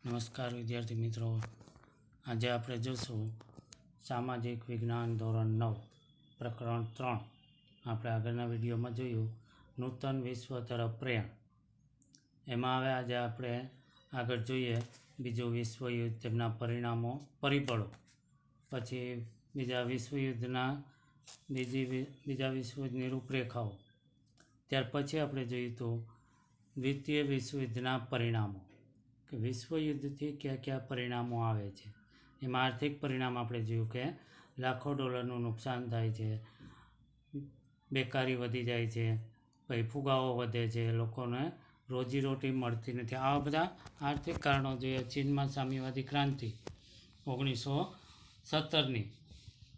નમસ્કાર વિદ્યાર્થી મિત્રો, આજે આપણે જોશું સામાજિક વિજ્ઞાન ધોરણ 9 પ્રકરણ 3. આપણે આગળના વિડીયોમાં જોયું નૂતન વિશ્વ તરફ પ્રયાણ. એમાં હવે આજે આપણે આગળ જોઈએ બીજું વિશ્વયુદ્ધ, તેમના પરિણામો, પરિબળો, પછી બીજા વિશ્વયુદ્ધની રૂપરેખાઓ. ત્યાર પછી આપણે જોયું તો દ્વિતીય વિશ્વયુદ્ધના પરિણામો, કે વિશ્વયુદ્ધથી કયા કયા પરિણામો આવે છે. એમાં આર્થિક પરિણામ આપણે જોયું કે લાખો ડોલરનું નુકસાન થાય છે, બેકારી વધી જાય છે, પછી ફુગાવો વધે છે, લોકોને રોજીરોટી મળતી નથી. આવા બધા આર્થિક કારણો જોઈએ. ચીનમાં સામ્યવાદી ક્રાંતિ 1917ની.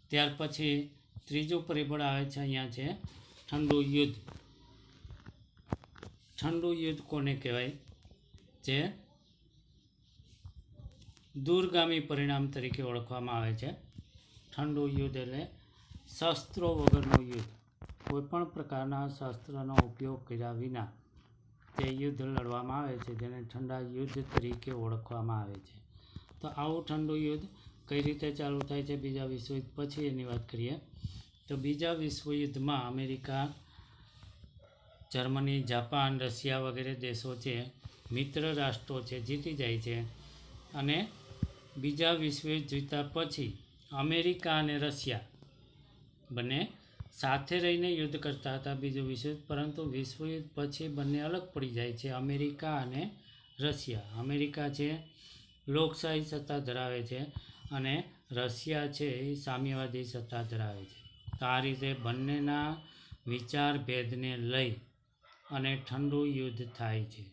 ત્યાર પછી ત્રીજું પરિબળ આવે છે, અહીંયા છે ઠંડુ યુદ્ધ. ઠંડુ યુદ્ધ કોને કહેવાય? જે દૂરગામી પરિણામ તરીકે ઓળખવામાં આવે છે. ઠંડુ યુદ્ધ એટલે શસ્ત્રો વગરનું યુદ્ધ, કોઈપણ પ્રકારના શસ્ત્રનો ઉપયોગ કર્યા વિના તે યુદ્ધ લડવામાં આવે છે, જેને ઠંડા યુદ્ધ તરીકે ઓળખવામાં આવે છે. તો આવું ઠંડુ યુદ્ધ કઈ રીતે ચાલુ થાય છે બીજા વિશ્વયુદ્ધ પછી, એની વાત કરીએ તો બીજા વિશ્વયુદ્ધમાં અમેરિકા, જર્મની, જાપાન, રશિયા વગેરે દેશો છે, મિત્ર રાષ્ટ્રો છે, જીતી જાય છે. અને બીજા વિશ્વયુદ્ધ જીત્યા પછી અમેરિકા અને રશિયા બંને સાથે રહીને યુદ્ધ કરતા હતા બીજું વિશ્વયુદ્ધ, પરંતુ વિશ્વયુદ્ધ પછી બંને અલગ પડી જાય છે, અમેરિકા અને રશિયા. અમેરિકા છે લોકશાહી સત્તા ધરાવે છે અને રશિયા છે એ સામ્યવાદી સત્તા ધરાવે છે. તો આ રીતે બંનેના વિચાર ભેદને લઈ અને ઠંડુ યુદ્ધ થાય છે.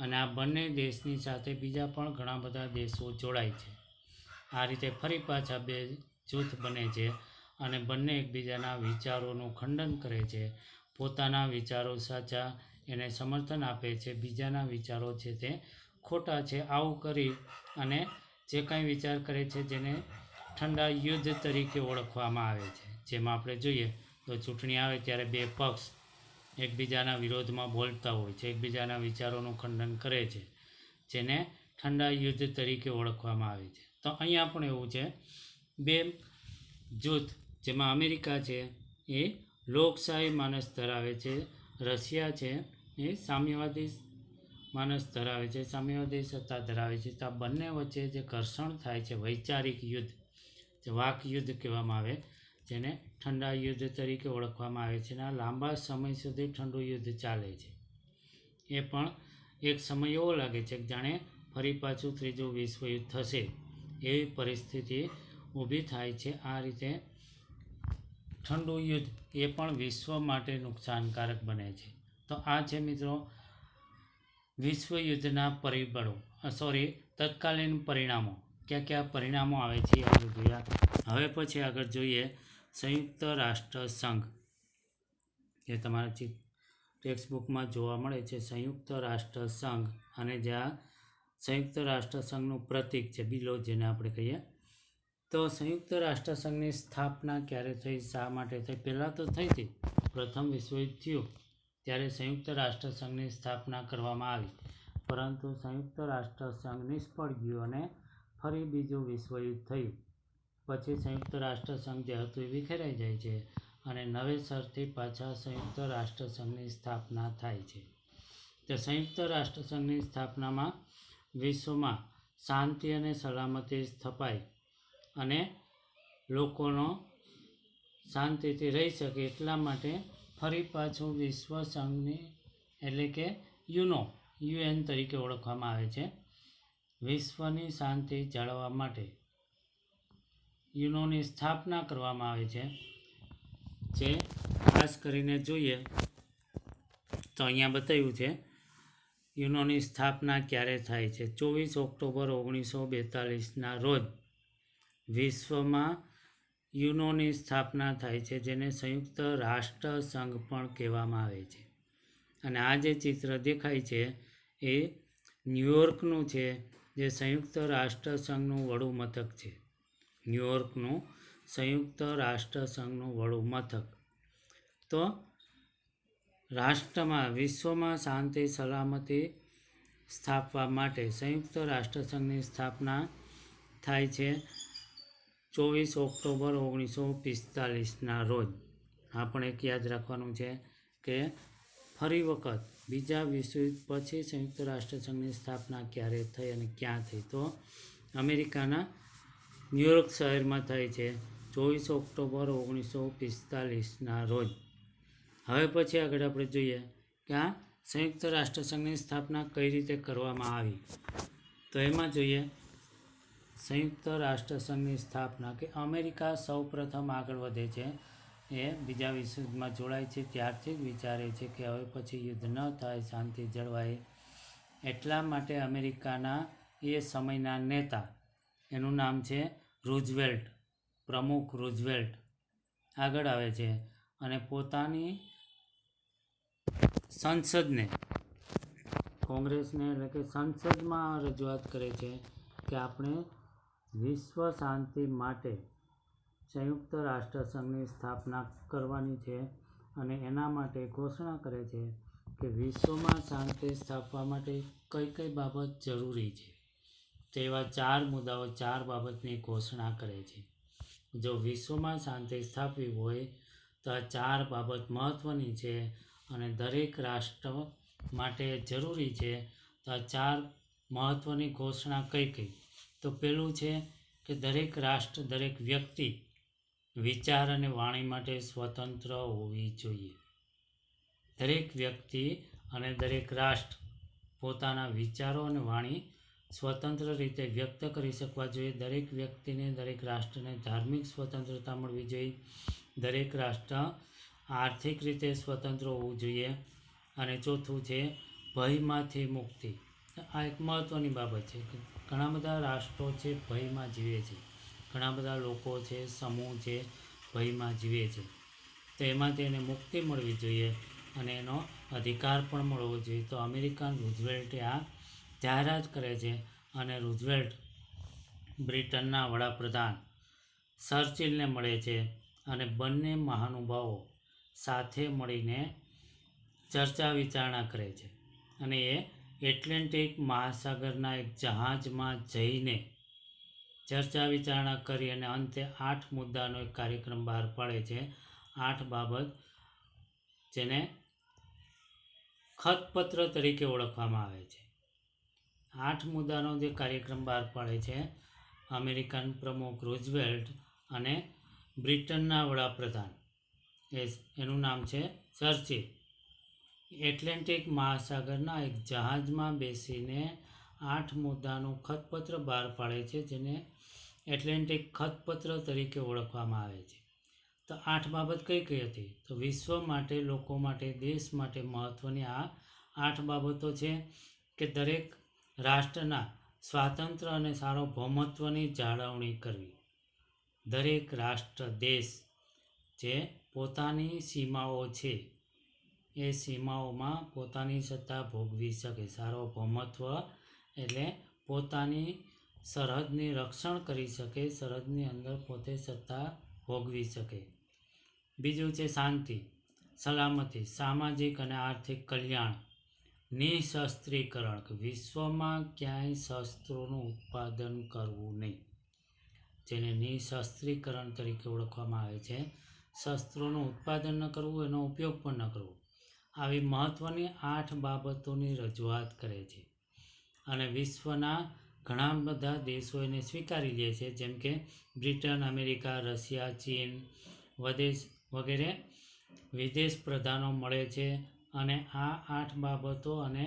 અને આ બંને દેશની સાથે બીજા પણ ઘણા બધા દેશો જોડાય છે. આ રીતે ફરી પાછા બે જૂથ બને છે અને બંને એકબીજાના વિચારોનું ખંડન કરે છે, પોતાના વિચારો સાચા એને સમર્થન આપે છે, બીજાના વિચારો છે તે ખોટા છે. આવું કરી અને જે કંઈ વિચાર કરે છે જેને ઠંડા યુદ્ધ તરીકે ઓળખવામાં આવે છે. જેમાં આપણે જોઈએ તો ચૂંટણી આવે ત્યારે બે પક્ષ એકબીજાના વિરોધમાં બોલતા હોય છે, એકબીજાના વિચારોનું ખંડન કરે છે, જેને ઠંડા યુદ્ધ તરીકે ઓળખવામાં આવે છે. તો અહીંયા પણ એવું છે, બે જૂથ, જેમાં અમેરિકા છે એ લોકશાહી માનસ ધરાવે છે, રશિયા છે એ સામ્યવાદી માનસ ધરાવે છે, સામ્યવાદી સત્તા ધરાવે છે. તો આ બંને વચ્ચે જે ઘર્ષણ થાય છે, વૈચારિક યુદ્ધ, જે વાક યુદ્ધ કહેવામાં આવે, જેને ઠંડા યુદ્ધ તરીકે ઓળખવામાં આવે છે. અને આ લાંબા સમય સુધી ઠંડુ યુદ્ધ ચાલે છે. એ પણ એક સમય એવો લાગે છે કે જાણે ફરી પાછું ત્રીજું વિશ્વયુદ્ધ થશે એવી પરિસ્થિતિ ઊભી થાય છે. આ રીતે ઠંડુ યુદ્ધ એ પણ વિશ્વ માટે નુકસાનકારક બને છે. તો આ છે મિત્રો વિશ્વયુદ્ધના પરિબળો, તત્કાલીન પરિણામો. કયા કયા પરિણામો આવે છે એ આપણે જોયા. હવે પછી આગળ જોઈએ સંયુક્ત રાષ્ટ્ર સંઘ, જે તમારા ટેક્સ્ટબુકમાં જોવા મળે છે, સંયુક્ત રાષ્ટ્ર સંઘ. અને જ્યાં સંયુક્ત રાષ્ટ્ર સંઘનું પ્રતીક છે બિલો, જેને આપણે કહીએ. તો સંયુક્ત રાષ્ટ્ર સંઘની સ્થાપના ક્યારે થઈ, શા માટે થઈ? પહેલાં તો થઈ હતી, પ્રથમ વિશ્વયુદ્ધ થયું ત્યારે સંયુક્ત રાષ્ટ્ર સંઘની સ્થાપના કરવામાં આવી, પરંતુ સંયુક્ત રાષ્ટ્ર સંઘ નિષ્ફળ ગયું અને ફરી બીજું વિશ્વયુદ્ધ થયું. પછી સંયુક્ત રાષ્ટ્ર સંઘ જે હતું એ વિખેરાઈ જાય છે અને નવેસરથી પાછા સંયુક્ત રાષ્ટ્ર સંઘની સ્થાપના થાય છે. તો સંયુક્ત રાષ્ટ્ર સંઘની સ્થાપનામાં વિશ્વમાં શાંતિ અને સલામતી સ્થપાય અને લોકોનો શાંતિથી રહી શકે એટલા માટે ફરી પાછું વિશ્વ સંઘની, એટલે કે યુએન તરીકે ઓળખવામાં આવે છે, વિશ્વની શાંતિ જાળવવા માટે યુનોની સ્થાપના કરવામાં આવે છે. જે ખાસ કરીને જોઈએ તો અહીંયા બતાવ્યું છે યુનોની સ્થાપના ક્યારે થાય છે. 24 ઓક્ટોબર 1942ના રોજ વિશ્વમાં યુનોની સ્થાપના થાય છે, જેને સંયુક્ત રાષ્ટ્ર સંઘ પણ કહેવામાં આવે છે. અને આ જે ચિત્ર દેખાય છે એ ન્યુયોર્કનું છે, જે સંયુક્ત રાષ્ટ્ર સંઘનું વડું મથક છે. ન્યુયોર્કનું સંયુક્ત રાષ્ટ્ર સંઘનું વડું મથક. તો રાષ્ટ્રમાં, વિશ્વમાં શાંતિ સલામતી સ્થાપવા માટે સંયુક્ત રાષ્ટ્રસંઘની સ્થાપના થાય છે 24 ઓક્ટોબર 1945ના રોજ. આ પણ એક યાદ રાખવાનું છે કે ફરી વખત બીજા વિશ્વયુદ્ધ પછી સંયુક્ત રાષ્ટ્રસંઘની સ્થાપના ક્યારે થઈ અને ક્યાં થઈ? તો અમેરિકાના ન્યુયોર્ક શહેરમાં થઈ છે 24 ઓક્ટોબર 1945ના રોજ. હવે પછી આગળ આપણે જોઈએ કે આ સંયુક્ત રાષ્ટ્રસંઘની સ્થાપના કઈ રીતે કરવામાં આવી. તો એમાં જોઈએ સંયુક્ત રાષ્ટ્રસંઘની સ્થાપના કે અમેરિકા સૌ પ્રથમ આગળ વધે છે એ બીજા વિશ્વયુદ્ધમાં જોડાય છે ત્યારથી જ વિચારે છે કે હવે પછી યુદ્ધ ન થાય, શાંતિ જળવાય. એટલા માટે અમેરિકાના એ સમયના નેતા, એનું નામ છે રૂઝવેલ્ટ, પ્રમુખ રૂઝવેલ્ટ આગળ આવે છે અને પોતાની સંસદને, કોંગ્રેસને એટલે કે સંસદમાં રજૂઆત કરે છે કે આપણે વિશ્વ શાંતિ માટે સંયુક્ત રાષ્ટ્રસંઘની સ્થાપના કરવાની છે અને એના માટે ઘોષણા કરે છે કે વિશ્વમાં શાંતિ સ્થાપવા માટે કઈ કઈ બાબત જરૂરી છે. તેવા 4 મુદ્દાઓ, 4 બાબતની ઘોષણા કરે છે. જો વિશ્વમાં શાંતિ સ્થાપવી હોય તો આ 4 બાબત મહત્ત્વની છે અને દરેક રાષ્ટ્ર માટે જરૂરી છે. તો આ 4 મહત્ત્વની ઘોષણા કઈ કઈ? તો પહેલું છે કે દરેક રાષ્ટ્ર, દરેક વ્યક્તિ વિચાર અને વાણી માટે સ્વતંત્ર હોવી જોઈએ. દરેક વ્યક્તિ અને દરેક રાષ્ટ્ર પોતાના વિચારો અને વાણી સ્વતંત્ર રીતે વ્યક્ત કરી શકવા જોઈએ. દરેક વ્યક્તિને, દરેક રાષ્ટ્રને ધાર્મિક સ્વતંત્રતા મળવી જોઈએ. દરેક રાષ્ટ્ર આર્થિક રીતે સ્વતંત્ર હોવું જોઈએ. અને ચોથું છે ભયમાંથી મુક્તિ. આ એક મહત્ત્વની બાબત છે કે ઘણા બધા રાષ્ટ્રો છે ભયમાં જીવે છે, ઘણા બધા લોકો છે, સમૂહ છે ભયમાં જીવે છે. તો એમાંથી એને મુક્તિ મળવી જોઈએ અને એનો અધિકાર પણ મળવો જોઈએ. તો અમેરિકન રૂઝવેલ્ટે આ જાહેરાત કરે છે અને રૂઝવેલ્ટ બ્રિટનના વડાપ્રધાન ચર્ચિલને મળે છે અને બંને મહાનુભાવો સાથે મળીને ચર્ચા વિચારણા કરે છે અને એ એટલાન્ટિક મહાસાગરના એક જહાજમાં જઈને ચર્ચા વિચારણા કરી અને અંતે 8 મુદ્દાનો એક કાર્યક્રમ બહાર પાડે છે. 8 બાબત જેને ખતપત્ર તરીકે ઓળખવામાં આવે છે. 8 મુદ્દાનો જે કાર્યક્રમ બહાર પાડે છે અમેરિકન પ્રમુખ રૂઝવેલ્ટ અને બ્રિટનના વડાપ્રધાન, એનું નામ છે ચર્ચિલ. એટલાન્ટિક મહાસાગરના એક જહાજમાં બેસીને 8 મુદ્દાનું ખતપત્ર બહાર પાડે છે જેને એટલાન્ટિક ખતપત્ર તરીકે ઓળખવામાં આવે છે. તો 8 બાબત કઈ કઈ હતી? તો વિશ્વ માટે, લોકો માટે, દેશ માટે મહત્ત્વની આ 8 બાબતો છે કે દરેક રાષ્ટ્રના સ્વાતંત્ર્ય અને સાર્વભૌમત્વની જાળવણી કરવી. દરેક રાષ્ટ્ર, દેશ જે પોતાની સીમાઓ છે એ સીમાઓમાં પોતાની સત્તા ભોગવી શકે. સાર્વભૌમત્વ એટલે પોતાની સરહદની રક્ષણ કરી શકે, સરહદની અંદર પોતે સત્તા ભોગવી શકે. બીજું છે શાંતિ, સલામતી, સામાજિક અને આર્થિક કલ્યાણ, નિઃશસ્ત્રીકરણ, વિશ્વમાં ક્યાંય શસ્ત્રોનું ઉત્પાદન કરવું નહીં, જેને નિઃશસ્ત્રીકરણ તરીકે ઓળખવામાં આવે છે. શસ્ત્રોનું ઉત્પાદન ન કરવું, એનો ઉપયોગ પણ ન કરવો. આવી મહત્ત્વની 8 બાબતોની રજૂઆત કરે છે અને વિશ્વના ઘણા બધા દેશો એને સ્વીકારી લે છે, જેમ કે બ્રિટન, અમેરિકા, રશિયા, ચીન વગેરે વિદેશ પ્રધાનો મળે છે અને આ 8 બાબતો અને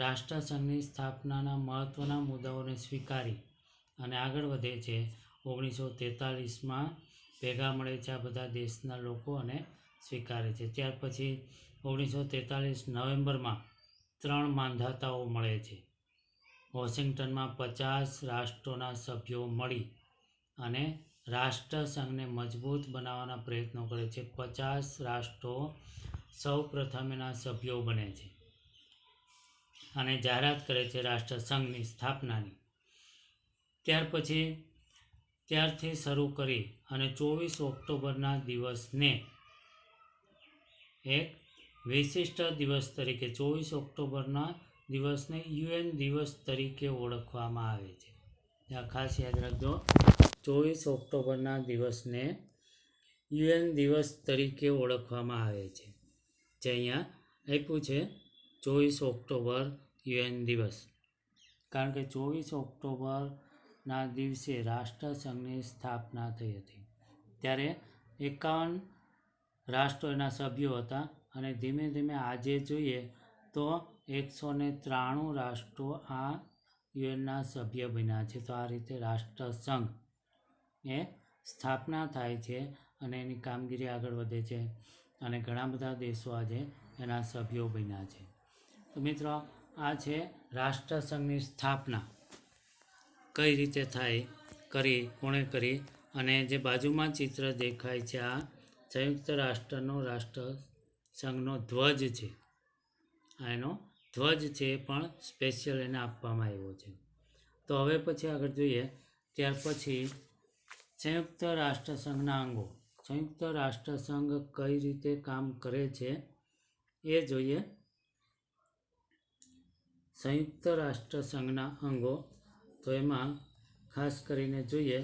રાષ્ટ્રસંઘની સ્થાપનાના મહત્ત્વના મુદ્દાઓને સ્વીકારી અને આગળ વધે છે. 1943માં ભેગા મળે છે આ બધા દેશના લોકો અને સ્વીકારે છે. ત્યાર પછી 1943 નવેમ્બરમાં 3 માંધાતાઓ મળે છે. વોશિંગ્ટનમાં 50 રાષ્ટ્રોના સભ્યો મળી અને રાષ્ટ્રસંઘને મજબૂત બનાવવાના પ્રયત્નો કરે છે. 50 રાષ્ટ્રો સૌ પ્રથમ એના સભ્યો બને છે અને જાહેરાત કરે છે રાષ્ટ્રસંઘની સ્થાપનાની. ત્યારથી શરૂ કરી અને 24 ઓક્ટોબરના દિવસને એક વિશિષ્ટ દિવસ તરીકે 24 ઓક્ટોબરના દિવસને યુએન દિવસ તરીકે ઓળખવામાં આવે છે. આ ખાસ યાદ રાખજો, 24 ઓક્ટોબરના દિવસને યુએન દિવસ તરીકે ઓળખવામાં આવે છે. જે અહીંયા આપ્યું છે 24 ઓક્ટોબર યુએન દિવસ, કારણ કે 24 ઓક્ટોબરના દિવસે રાષ્ટ્રસંઘની સ્થાપના થઈ હતી. ત્યારે 51 રાષ્ટ્રો એના સભ્યો હતા અને ધીમે ધીમે આજે જોઈએ તો 193 રાષ્ટ્રો આ યુએનના સભ્ય બન્યા છે. તો આ રીતે રાષ્ટ્રસંઘ એ સ્થાપના થાય છે અને એની કામગીરી આગળ વધે છે અને ઘણા બધા દેશો આજે એના સભ્યો બન્યા છે. તો મિત્રો, આ છે રાષ્ટ્રસંઘની સ્થાપના કઈ રીતે થાય, કોણે કરી, અને જે બાજુમાં ચિત્ર દેખાય છે આ સંયુક્ત રાષ્ટ્રનો રાષ્ટ્રસંઘનો ધ્વજ છે. આ એનો ધ્વજ છે, એ પણ સ્પેશિયલ એને આપવામાં આવ્યો છે. તો હવે પછી આગળ જોઈએ, ત્યાર પછી સંયુક્ત રાષ્ટ્રસંઘના અંગો. સંયુક્ત રાષ્ટ્રસંઘ કઈ રીતે કામ કરે છે એ જોઈએ. સંયુક્ત રાષ્ટ્રસંઘના અંગો, તો એમાં ખાસ કરીને જોઈએ